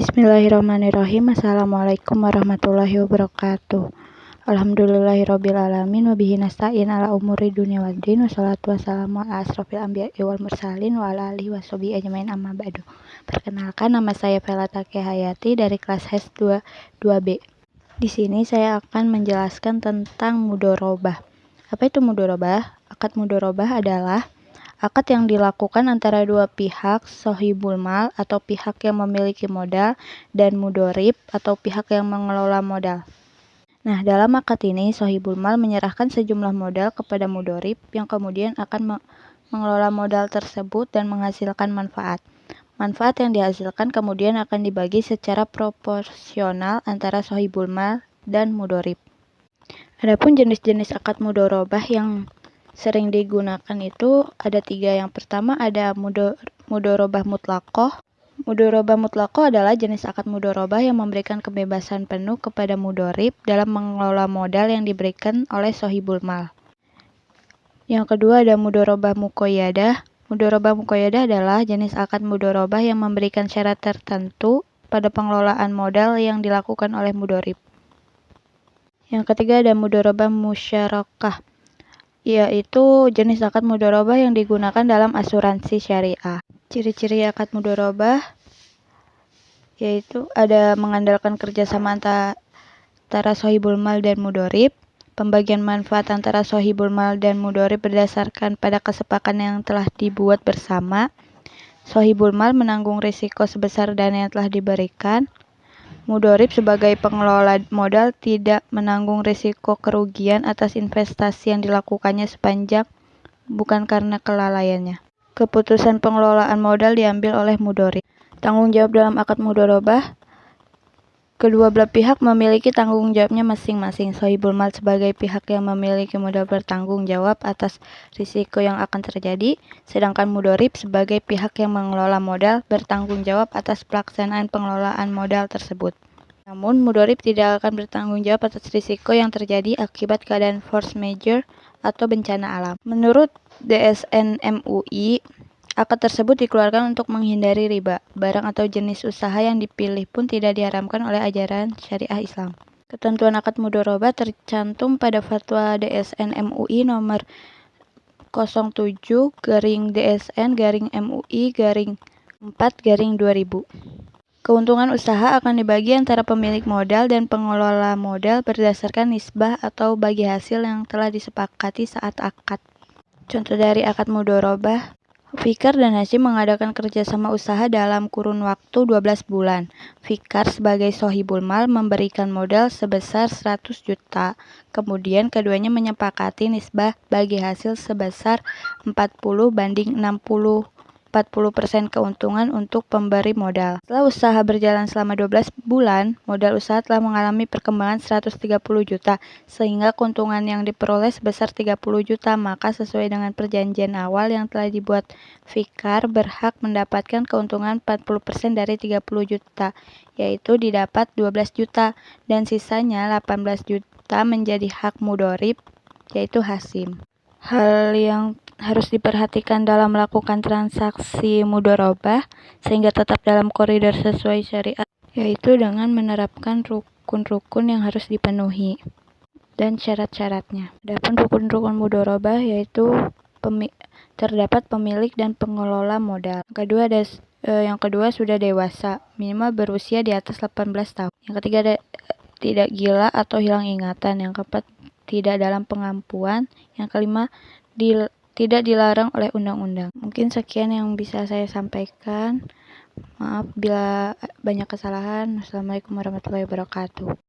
Bismillahirrahmanirrahim. Assalamualaikum warahmatullahi wabarakatuh. Alhamdulillahirabbil alamin wa bihi nasta'in ala umuri dunya waddin. Wassalatu wassalamu ala asrofil anbiya'i wal mursalin wa ala alihi washabihi ajmain amma ba'du. Perkenalkan, nama saya Felata Hayati dari kelas HES 2B. Di sini saya akan menjelaskan tentang mudorobah. Apa itu mudorobah? Akad mudorobah adalah akad yang dilakukan antara dua pihak, sohibul mal atau pihak yang memiliki modal, dan mudorib atau pihak yang mengelola modal. Nah, dalam akad ini, sohibul mal menyerahkan sejumlah modal kepada mudorib yang kemudian akan mengelola modal tersebut dan menghasilkan manfaat. Manfaat yang dihasilkan kemudian akan dibagi secara proporsional antara sohibul mal dan mudorib. Adapun jenis-jenis akad mudorobah yang sering digunakan itu ada 3. Yang pertama ada mudorobah mutlaqoh. Mudorobah mutlaqoh adalah jenis akad mudorobah yang memberikan kebebasan penuh kepada mudorib dalam mengelola modal yang diberikan oleh sohibul mal. Yang kedua ada mudorobah muqayyadah. Mudorobah muqayyadah adalah jenis akad mudorobah yang memberikan syarat tertentu pada pengelolaan modal yang dilakukan oleh mudorib. Yang ketiga ada mudorobah musyarakah, yaitu jenis akad mudorobah yang digunakan dalam asuransi syariah. Ciri-ciri akad mudorobah yaitu ada mengandalkan kerjasama antara sohibul mal dan mudorib, pembagian manfaat antara sohibul mal dan mudorib berdasarkan pada kesepakatan yang telah dibuat bersama, sohibul mal menanggung risiko sebesar dana yang telah diberikan, mudorib sebagai pengelola modal tidak menanggung risiko kerugian atas investasi yang dilakukannya sepanjang bukan karena kelalaiannya. Keputusan pengelolaan modal diambil oleh mudorib. Tanggung jawab dalam akad mudorobah, kedua belah pihak memiliki tanggung jawabnya masing-masing. Sohibul mal sebagai pihak yang memiliki modal bertanggung jawab atas risiko yang akan terjadi, sedangkan mudorib sebagai pihak yang mengelola modal bertanggung jawab atas pelaksanaan pengelolaan modal tersebut. Namun, mudorib tidak akan bertanggung jawab atas risiko yang terjadi akibat keadaan force majeure atau bencana alam. Menurut DSN MUI, akad tersebut dikeluarkan untuk menghindari riba. Barang atau jenis usaha yang dipilih pun tidak diharamkan oleh ajaran syariah Islam. Ketentuan akad mudorobah tercantum pada fatwa DSN MUI nomor 07-DSN-MUI-4-2000. Keuntungan usaha akan dibagi antara pemilik modal dan pengelola modal berdasarkan nisbah atau bagi hasil yang telah disepakati saat akad. Contoh dari akad mudorobah, Fikar dan Hasyim mengadakan kerjasama usaha dalam kurun waktu 12 bulan. Fikar sebagai sohibul mal memberikan modal sebesar 100 juta. Kemudian keduanya menyepakati nisbah bagi hasil sebesar 40% keuntungan untuk pemberi modal. Setelah usaha berjalan selama 12 bulan, modal usaha telah mengalami perkembangan 130 juta, sehingga keuntungan yang diperoleh sebesar 30 juta, maka sesuai dengan perjanjian awal yang telah dibuat, Fikar berhak mendapatkan keuntungan 40% dari 30 juta, yaitu didapat 12 juta, dan sisanya 18 juta menjadi hak mudorib, yaitu Hasyim. Hal yang harus diperhatikan dalam melakukan transaksi mudorobah sehingga tetap dalam koridor sesuai syariat, yaitu dengan menerapkan rukun-rukun yang harus dipenuhi dan syarat-syaratnya. Adapun rukun-rukun mudorobah yaitu terdapat pemilik dan pengelola modal. Yang kedua sudah dewasa, minimal berusia di atas 18 tahun. Yang ketiga tidak gila atau hilang ingatan. Yang keempat tidak dalam pengampuan. Yang kelima tidak dilarang oleh undang-undang. Mungkin sekian yang bisa saya sampaikan. Maaf bila banyak kesalahan. Wassalamualaikum warahmatullahi wabarakatuh.